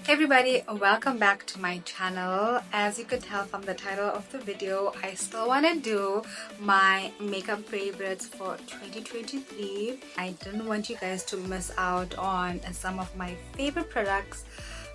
Hey everybody, welcome back to my channel. As you could tell from the title of the video, I still want to do my makeup favorites for 2023. I didn't want you guys to miss out on some of my favorite products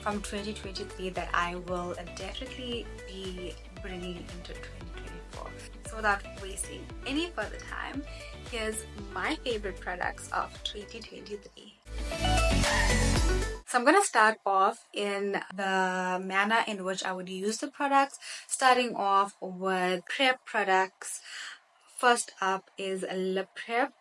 from 2023 that I will definitely be bringing into 2024. So without wasting any further time, here's my favorite products of 2023. So I'm going to start off in the manner in which I would use the products, starting off with prep products. First up is lip prep.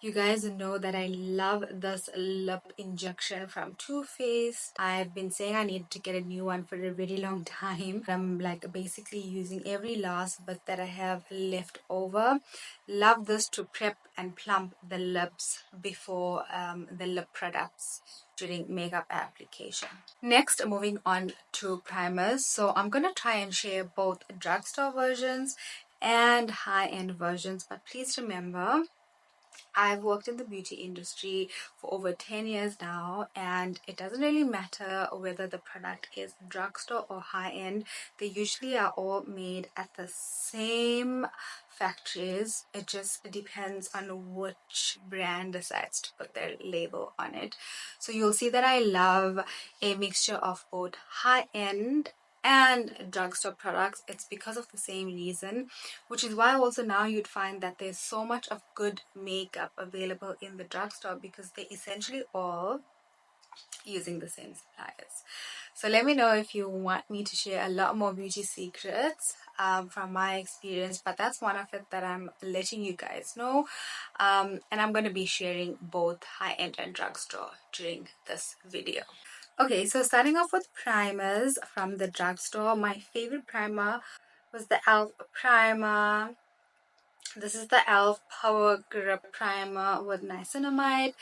You guys know that I love this lip injection from Too Faced. I've been saying I need to get a new one for a very long time. I'm like basically using every last bit that I have left over. Love this to prep and plump the lips before the lip products during makeup application. Next, moving on to primers. So I'm going to try and share both drugstore versions and high-end versions, but please remember I've worked in the beauty industry for over 10 years now, and it doesn't really matter whether the product is drugstore or high-end. They usually are all made at the same factories. It just depends on which brand decides to put their label on it. So you'll see that I love a mixture of both high-end and drugstore products. It's because of the same reason, which is why also now you'd find that there's so much of good makeup available in the drugstore, because they essentially all using the same suppliers. So let me know if you want me to share a lot more beauty secrets from my experience, but that's one of it that I'm letting you guys know. And I'm going to be sharing both high-end and drugstore during this video. Okay, so starting off with primers from the drugstore, my favorite primer was the e.l.f. primer. This is the e.l.f. Power Grip Primer with niacinamide.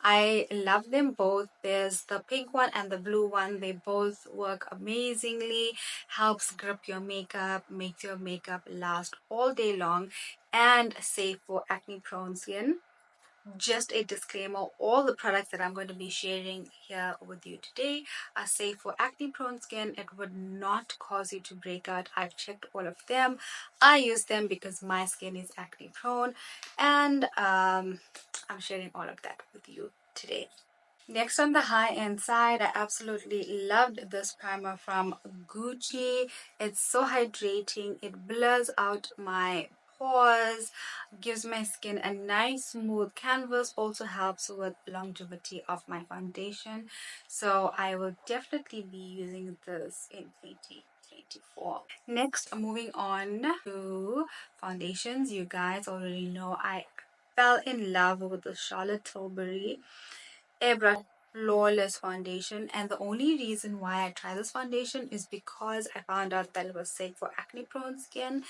I love them both. There's the pink one and the blue one. They both work amazingly. Helps grip your makeup, makes your makeup last all day long, and safe for acne prone skin. Just a disclaimer, all the products that I'm going to be sharing here with you today are safe for acne prone skin. It would not cause you to break out. I've checked all of them. I use them because my skin is acne prone, and I'm sharing all of that with you today. Next, on the high-end side, I absolutely loved this primer from Gucci. It's so hydrating. It blurs out my pores, gives my skin a nice smooth canvas, also helps with longevity of my foundation. So I will definitely be using this in 2024. Next, moving on to foundations. You guys already know I fell in love with the Charlotte Tilbury Eyebrow Flawless foundation, and the only reason why I tried this foundation is because I found out that it was safe for acne prone skin.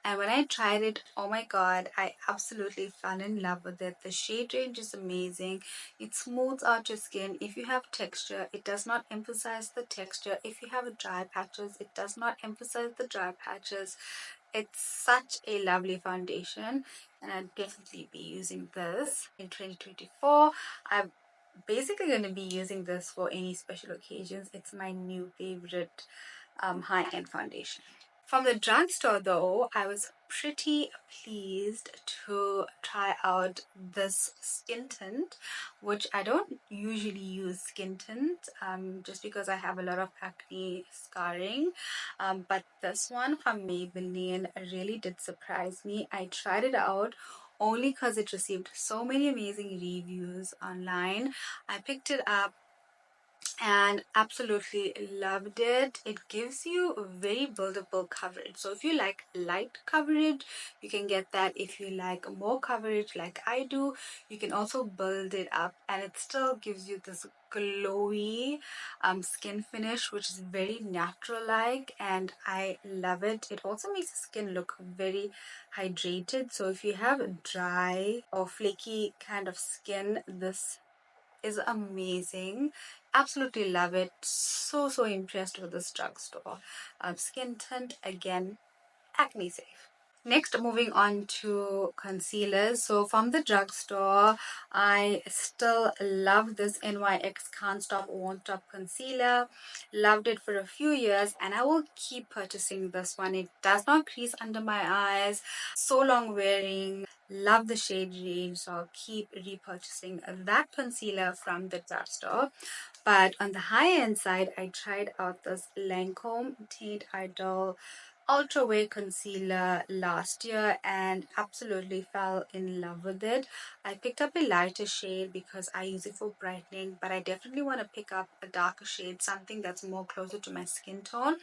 And when I tried it, oh my god, I absolutely fell in love with it. The shade range is amazing. It smooths out your skin. If you have texture, it does not emphasize the texture. If you have dry patches, it does not emphasize the dry patches. It's such a lovely foundation, and I'll definitely be using this in 2024. I've basically going to be using this for any special occasions. It's my new favorite high-end foundation. From the drugstore though, I was pretty pleased to try out this skin tint, which I don't usually use skin tint just because I have a lot of acne scarring, but this one from Maybelline really did surprise me. I tried it out only because it received so many amazing reviews online. I picked it up and absolutely loved it. It gives you very buildable coverage. So if you like light coverage, you can get that. If you like more coverage like I do, you can also build it up, and it still gives you this glowy skin finish, which is very natural like, and I love it. It also makes the skin look very hydrated. So if you have dry or flaky kind of skin, this is amazing. Absolutely love it. So impressed with this drugstore skin tint. Again, acne safe. Next, moving on to concealers. So from the drugstore, I still love this NYX Can't Stop Won't Stop concealer. Loved it for a few years, and I will keep purchasing this one. It does not crease under my eyes. So long wearing. Love the shade range, so I'll keep repurchasing that concealer from the drugstore. But on the high end side, I tried out this Lancome Tint Idol Ultra Wear Concealer last year and absolutely fell in love with it. I picked up a lighter shade because I use it for brightening, but I definitely want to pick up a darker shade, something that's more closer to my skin tone,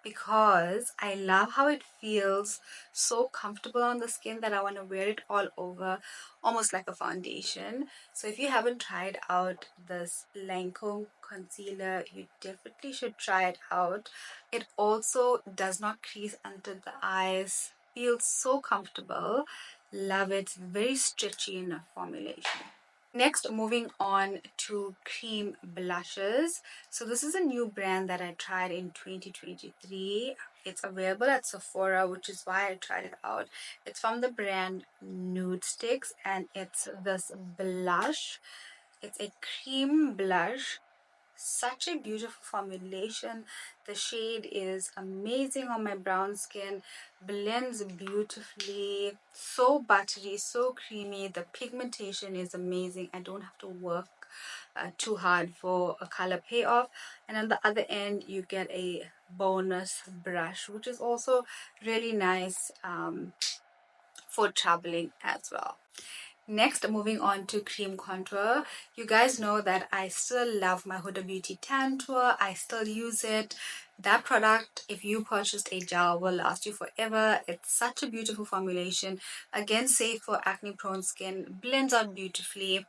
because I love how it feels so comfortable on the skin that I want to wear it all over, almost like a foundation. So if you haven't tried out this Lancome concealer, you definitely should try it out. It also does not crease under the eyes, feels so comfortable. Love it. Very stretchy in a formulation. Next, moving on to cream blushes. So this is a new brand that I tried in 2023. It's available at Sephora, which is why I tried it out. It's from the brand Nude Sticks, and it's this blush. It's a cream blush, such a beautiful formulation. The shade is amazing on my brown skin, blends beautifully, so buttery, so creamy. The pigmentation is amazing. I don't have to work too hard for a color payoff. And on the other end you get a bonus brush, which is also really nice for traveling as well. Next, moving on to cream contour. You guys know that I still love my Huda Beauty Tan Tour. I still use it. That product, if you purchased a gel, will last you forever. It's such a beautiful formulation. Again, safe for acne prone skin. Blends out beautifully.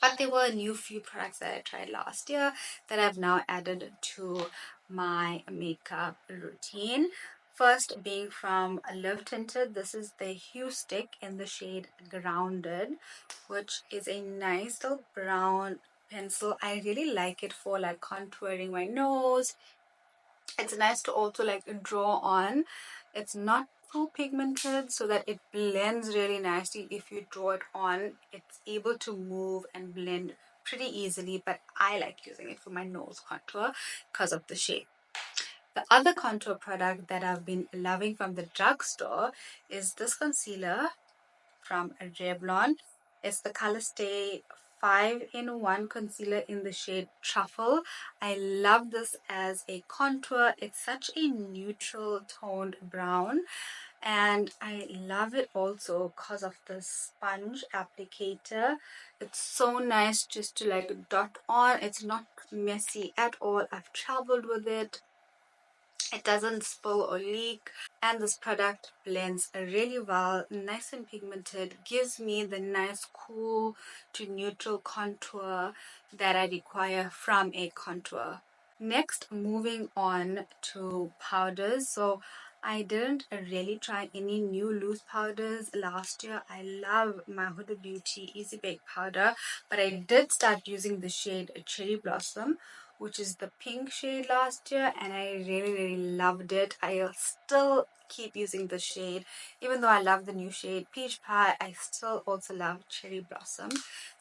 But there were a new few products that I tried last year that I've now added to my makeup routine. First being from Live Tinted, this is the Hue Stick in the shade Grounded, which is a nice little brown pencil. I really like it for like contouring my nose. It's nice to also like draw on. It's not too pigmented, so that it blends really nicely. If you draw it on, it's able to move and blend pretty easily, but I like using it for my nose contour because of the shape. The other contour product that I've been loving from the drugstore is this concealer from Revlon. It's the Color Stay 5-in-1 concealer in the shade Truffle. I love this as a contour. It's such a neutral toned brown, and I love it also because of the sponge applicator. It's so nice just to like dot on. It's not messy at all. I've traveled with it. It doesn't spill or leak, and this product blends really well, nice and pigmented, gives me the nice cool to neutral contour that I require from a contour. Next, moving on to powders. So I didn't really try any new loose powders last year. I love my Huda Beauty Easy Bake powder, but I did start using the shade Cherry Blossom, which is the pink shade last year, and I really loved it. I still keep using the shade. Even though I love the new shade Peach Pie, I still also love Cherry Blossom.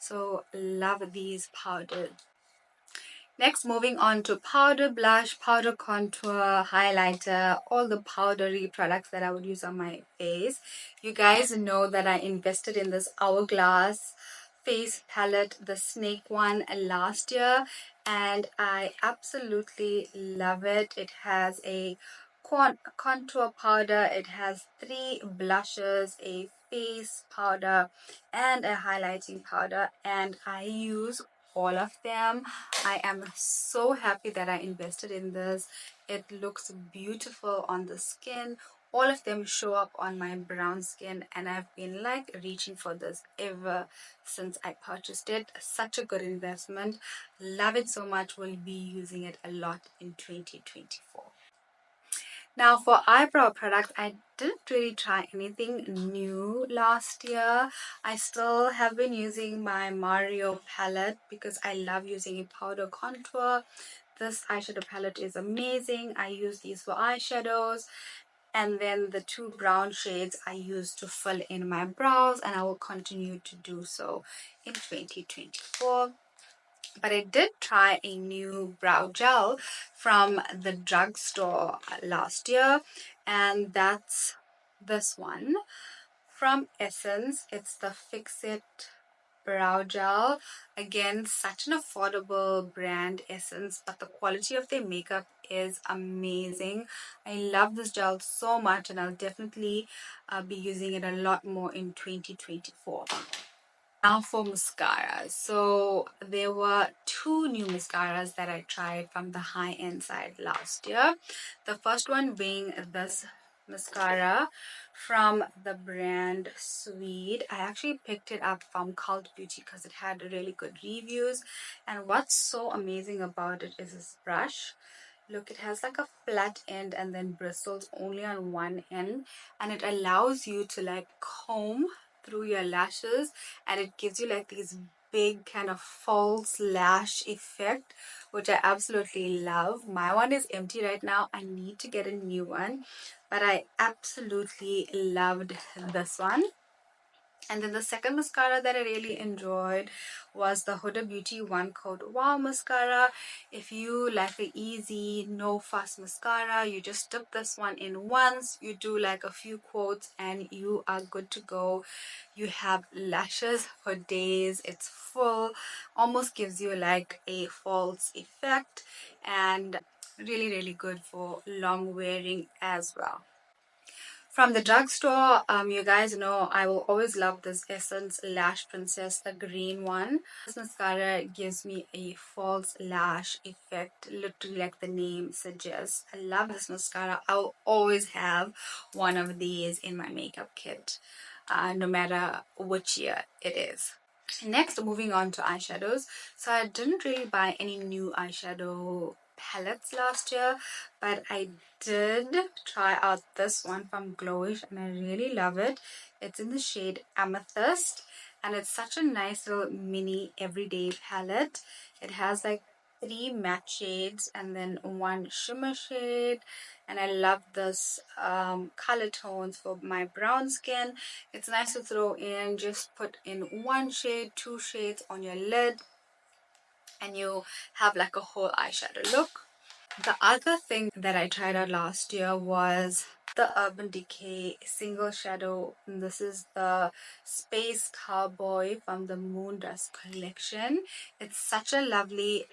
So love these powders. Next, moving on to powder, blush, powder contour, highlighter, all the powdery products that I would use on my face. You guys know that I invested in this Hourglass face palette, the snake one, last year, and I absolutely love it. It has a contour powder, it has 3 blushes, a face powder, and a highlighting powder, and I use all of them. I am so happy that I invested in this. It looks beautiful on the skin. All of them show up on my brown skin, and I've been like reaching for this ever since I purchased it. Such a good investment. Love it so much. Will be using it a lot in 2024. Now for eyebrow products, I didn't really try anything new last year. I still have been using my Mario palette because I love using a powder contour. This eyeshadow palette is amazing. I use these for eyeshadows. and then the two brown shades I use to fill in my brows, and I will continue to do so in 2024. But I did try a new brow gel from the drugstore last year, and that's this one from Essence. It's the Fix It brow gel. Again, such an affordable brand, Essence, but the quality of their makeup is amazing. I love this gel so much, and I'll definitely be using it a lot more in 2024. Now for mascaras. So there were two new mascaras that I tried from the high-end side last year. The first one being this mascara from the brand Swede. I actually picked it up from Cult Beauty because it had really good reviews. And what's so amazing about it is this brush. Look, it has like a flat end and then bristles only on one end, and it allows you to like comb through your lashes, and it gives you like these big kind of false lash effect, which I absolutely love. My one is empty right now. I need to get a new one, but I absolutely loved this one. And then the second mascara that I really enjoyed was the Huda Beauty One Coat Wow Mascara. If you like a easy, no fuss mascara, you just dip this one in once, you do like a few quotes, and you are good to go. You have lashes for days. It's full, almost gives you like a false effect, and really, really good for long wearing as well. From the drugstore, you guys know I will always love this Essence Lash Princess, the green one. This mascara gives me a false lash effect, literally like the name suggests. I love this mascara. I'll always have one of these in my makeup kit, no matter which year it is. Next, moving on to eyeshadows. So I didn't really buy any new eyeshadow palettes last year, but I did try out this one from Glowish, and I really love it. It's in the shade Amethyst, and it's such a nice little mini everyday palette. It has like three matte shades and then one shimmer shade, and I love this color tones for my brown skin. It's nice to throw in, just put in one shade, two shades on your lid, and you have like a whole eyeshadow look. The other thing that I tried out last year was the Urban Decay Single Shadow. And this is the Space Cowboy from the Moondust collection. It's such a lovely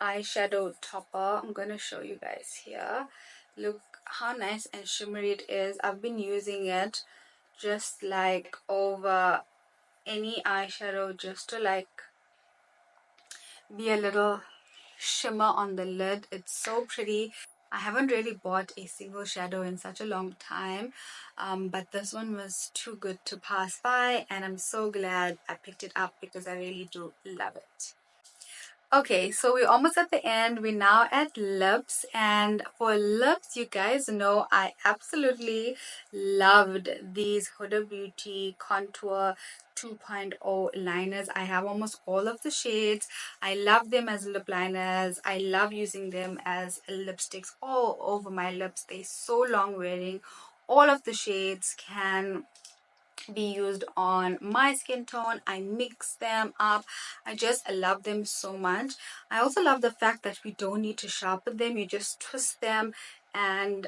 eyeshadow topper. I'm going to show you guys here. Look how nice and shimmery it is. I've been using it just like over any eyeshadow, just to like be a little shimmer on the lid. It's so pretty. I haven't really bought a single shadow in such a long time, but this one was too good to pass by, and I'm so glad I picked it up because I really do love it. Okay, so we're almost at the end. We're now at lips, and for lips, you guys know I absolutely loved these Huda Beauty Contour 2.0 liners. I have almost all of the shades. I love them as lip liners. I love using them as lipsticks all over my lips. They're so long wearing. All of the shades can be used on my skin tone. I mix them up. I just love them so much. I also love the fact that we don't need to sharpen them. You just twist them, and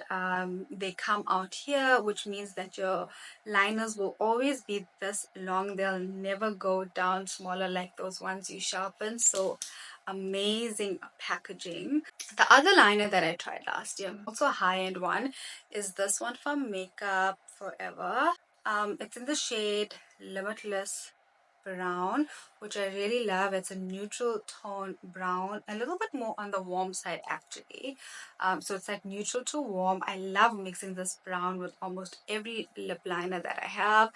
they come out here, which means that your liners will always be this long. They'll never go down smaller like those ones you sharpen. So amazing packaging. The other liner that I tried last year, also a high-end one, is this one from Makeup Forever. It's in the shade Limitless Brown, which I really love. It's a neutral tone brown, a little bit more on the warm side actually. So it's like neutral to warm. I love mixing this brown with almost every lip liner that I have.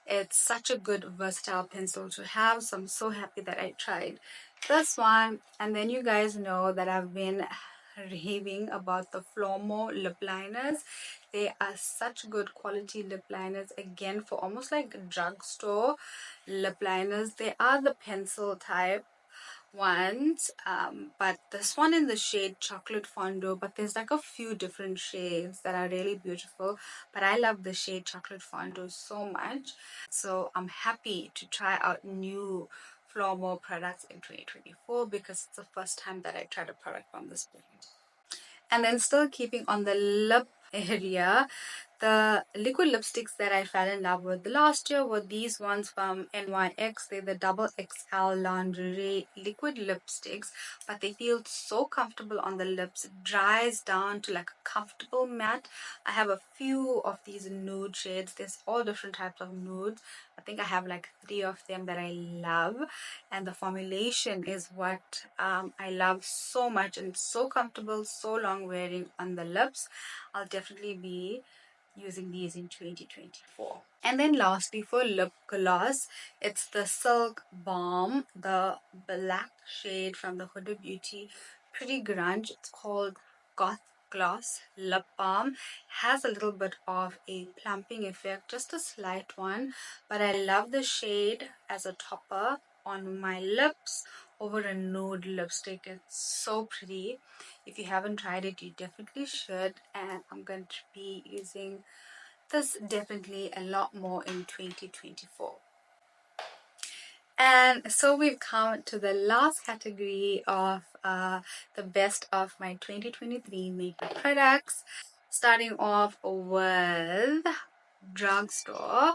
It's such a good versatile pencil to have, so I'm so happy that I tried this one. And then you guys know that I've been raving about the Flomo lip liners. They are such good quality lip liners, again for almost like drugstore lip liners. They are the pencil type, ones, but this one in the shade Chocolate Fondue, but there's like a few different shades that are really beautiful, but I love the shade Chocolate Fondue so much. So I'm happy to try out new Flormore products in 2024 because it's the first time that I tried a product from this brand. And then still keeping on the lip area, the liquid lipsticks that I fell in love with last year were these ones from NYX. They're the double XL lingerie liquid lipsticks, but they feel so comfortable on the lips. It dries down to like a comfortable matte. I have a few of these nude shades. There's all different types of nudes. I think I have like 3 of them that I love, and the formulation is what I love so much, and it's so comfortable, so long wearing on the lips. I'll definitely be using these in 2024. And then lastly, for lip gloss, it's the Silk Balm, the black shade from the Huda Beauty Pretty Grunge. It's called Goth Gloss Lip Balm. Has a little bit of a plumping effect, just a slight one, but I love the shade as a topper on my lips over a nude lipstick. It's so pretty. If you haven't tried it, you definitely should, and I'm going to be using this definitely a lot more in 2024. And so we've come to the last category of the best of my 2023 makeup products, starting off with drugstore.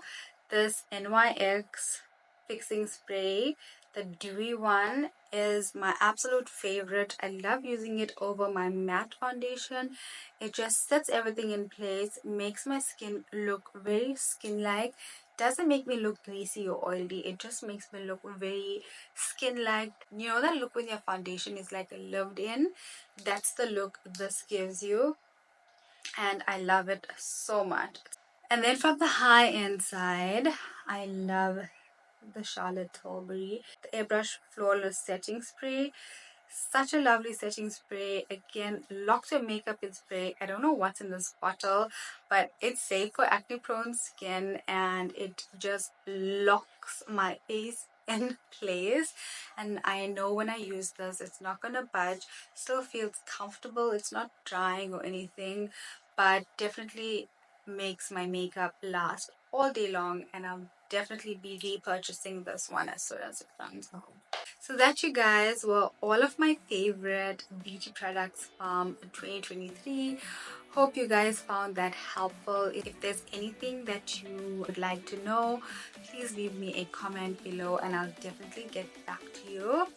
This NYX fixing spray, the dewy one, is my absolute favorite. I love using it over my matte foundation. It just sets everything in place, makes my skin look very skin-like. Doesn't make me look greasy or oily. It just makes me look very skin-like. You know that look when your foundation is like lived in? That's the look this gives you, and I love it so much. And then from the high-end side, I love the Charlotte Tilbury, the Airbrush Flawless Setting Spray. Such a lovely setting spray. Again, locks your makeup in spray. I don't know what's in this bottle, but it's safe for acne prone skin, and it just locks my face in place. And I know when I use this, it's not gonna budge. Still feels comfortable. It's not drying or anything, but definitely makes my makeup last all day long, and I'll definitely be repurchasing this one as soon as it comes home. So that, you guys, were all of my favorite beauty products from 2023. Hope you guys found that helpful. If there's anything that you would like to know, please leave me a comment below and I'll definitely get back to you.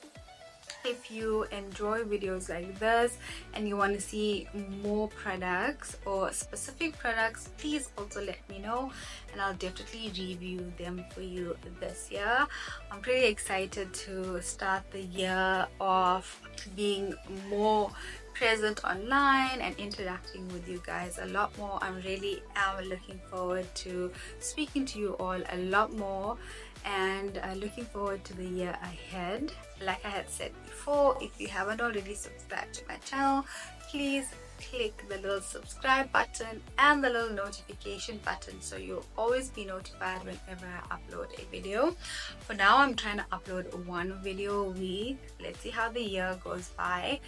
If you enjoy videos like this and you want to see more products or specific products, please also let me know and I'll definitely review them for you this year. I'm pretty excited to start the year off being more present online and interacting with you guys a lot more. I really am looking forward to speaking to you all a lot more, and looking forward to the year ahead. Like I had said before, if you haven't already subscribed to my channel, please click the little subscribe button and the little notification button so you'll always be notified whenever I upload a video. For now, I'm trying to upload one video a week. Let's see how the year goes by.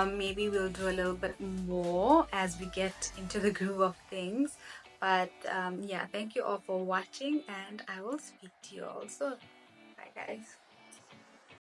Maybe we'll do a little bit more as we get into the groove of things. But yeah, thank you all for watching and I will speak to you all soon. Bye guys.